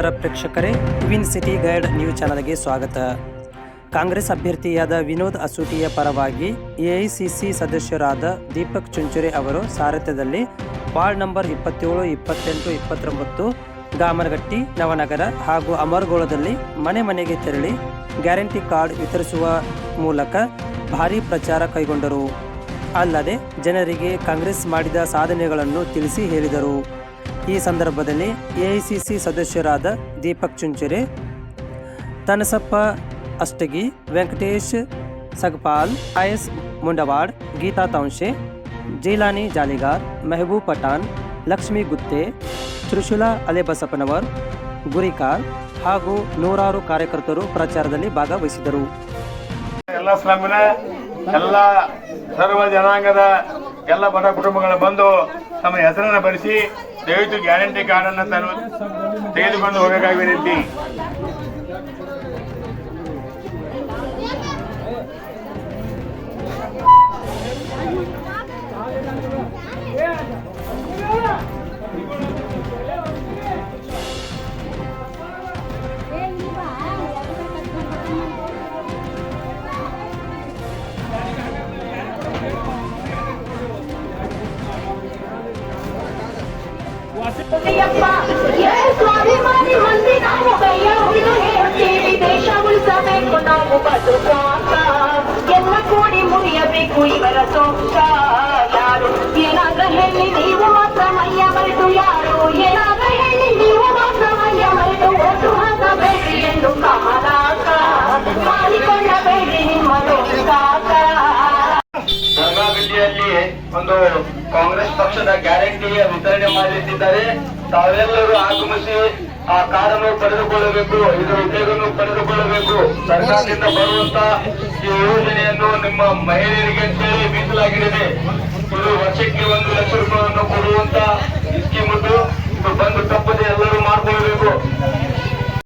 ನಮಸ್ಕಾರ ಪ್ರೇಕ್ಷಕರೇ, queen city guide news ಚಾನಲ್ಗೆ ಸ್ವಾಗತ. ಕಾಂಗ್ರೆಸ್ ಅಭ್ಯರ್ಥಿಯಾದ ವಿನೋದ್ ಅಸೂಟಿಯ ಪರವಾಗಿ ಎಐಸಿಸಿ ಸದಸ್ಯರಾದ ದೀಪಕ್ ಚುಂಚುರೆ ಅವರು ಸಾರಥ್ಯದಲ್ಲಿ ವಾರ್ಡ್ ನಂಬರ್ 27, 28, 29 ಗಾಮನಗಟ್ಟಿ, ನವನಗರ ಹಾಗೂ ಅಮರಗೋಳದಲ್ಲಿ ಮನೆ ಮನೆಗೆ ತೆರಳಿ ಗ್ಯಾರಂಟಿ ಕಾರ್ಡ್ ವಿತರಿಸುವ ಮೂಲಕ ಭಾರೀ ಪ್ರಚಾರ ಕೈಗೊಂಡರು. ಅಲ್ಲದೆ ಜನರಿಗೆ ಕಾಂಗ್ರೆಸ್ ಮಾಡಿದ ಸಾಧನೆಗಳನ್ನು ತಿಳಿಸಿ ಹೇಳಿದರು. ಈ ಸಂದರ್ಭದಲ್ಲಿ ಎಐಸಿಸಿ ಸದಸ್ಯರಾದ ದೀಪಕ್ ಚುಂಚುರೆ, ತನಸಪ್ಪ ಅಷ್ಟಗಿ, ವೆಂಕಟೇಶ್ ಸಗಪಾಲ್, ಐಎಸ್ ಮುಂಡವಾಡ್, ಗೀತಾ ತೌಂಶೆ, ಜೀಲಾನಿ ಜಾಲಿಗಾರ್, ಮೆಹಬೂಬ್ ಪಠಾಣ್, ಲಕ್ಷ್ಮೀ ಗುತ್ತೆ, ತ್ರಿಶೂಲಾ ಅಲೆಬಸಪ್ಪನವರ್, ಗುರಿಕಾರ್ ಹಾಗೂ ನೂರಾರು ಕಾರ್ಯಕರ್ತರು ಪ್ರಚಾರದಲ್ಲಿ ಭಾಗವಹಿಸಿದರು. ಎಲ್ಲ ಸ್ಲಮ್ನ ಎಲ್ಲ ಸರ್ವ ಜನಾಂಗದ ಎಲ್ಲ ಬಡ ಕುಟುಂಬಗಳು ಬಂದು ತಮ್ಮ ಹೆಸರನ್ನು ಬರೆಸಿ ದಯವಿಟ್ಟು ಗ್ಯಾರಂಟಿ ಕಾರ್ಡ್ ಅನ್ನು ತೆಗೆದುಕೊಂಡು ಹೋಗಬೇಕಾಗಿ ವಿನಂತಿ. ಸ್ವಾಭಿಮಾನಿ ಮಂದಿ ನಾವು ಕೈಯಾಗಿದು ಹೇಳ್ತೀವಿ, ದೇಶ ಉಳಿಸಬೇಕು ನಾವು ಬದುಕಾಗ, ಎಲ್ಲ ಕೂಡಿ ಮುರಿಯಬೇಕು ಇವರ ಸೊಂಟ. ಯಾರು ಏನಾದ್ರೂ ಹೇಳಿ ನೀವು ಮಾತ್ರ ಮೈಯ ಮರೆತು, ಯಾರು ಏನಾದ್ರೂ ಹೇಳಿ ನೀವು ಮಾತ್ರ ಮೈಯ ಮರೆತು ಓಟು ಹಾಕಬೇಡಿ ಎಂದು ಕಮಲಾಕ ಮಾಡಿಕೊಳ್ಳಬೇಡಿ ನಿಮ್ಮ ದೋಷಾಕ. ಬೆಳಗಾವಿಯಲ್ಲಿ ಒಂದು ಕಾಂಗ್ರೆಸ್ ಪಕ್ಷದ ಗ್ಯಾರಂಟಿಯ ವಿತರಣೆ ಮಾಡಲಿದ್ದಾರೆ. ತಾವೆಲ್ಲರೂ ಆಗಮಿಸಿ ಆ ಕಾರ್ಡನ್ನು ಪಡೆದುಕೊಳ್ಳಬೇಕು, ಇದರ ಉಪಯೋಗವನ್ನು ಪಡೆದುಕೊಳ್ಳಬೇಕು. ಸರ್ಕಾರದಿಂದ ಬರುವಂತ ಈ ಯೋಜನೆಯನ್ನು ನಿಮ್ಮ ಮಹಿಳೆಯರಿಗೆ ಅಂತೇಳಿ ಮೀಸಲಾಗಿದೆ.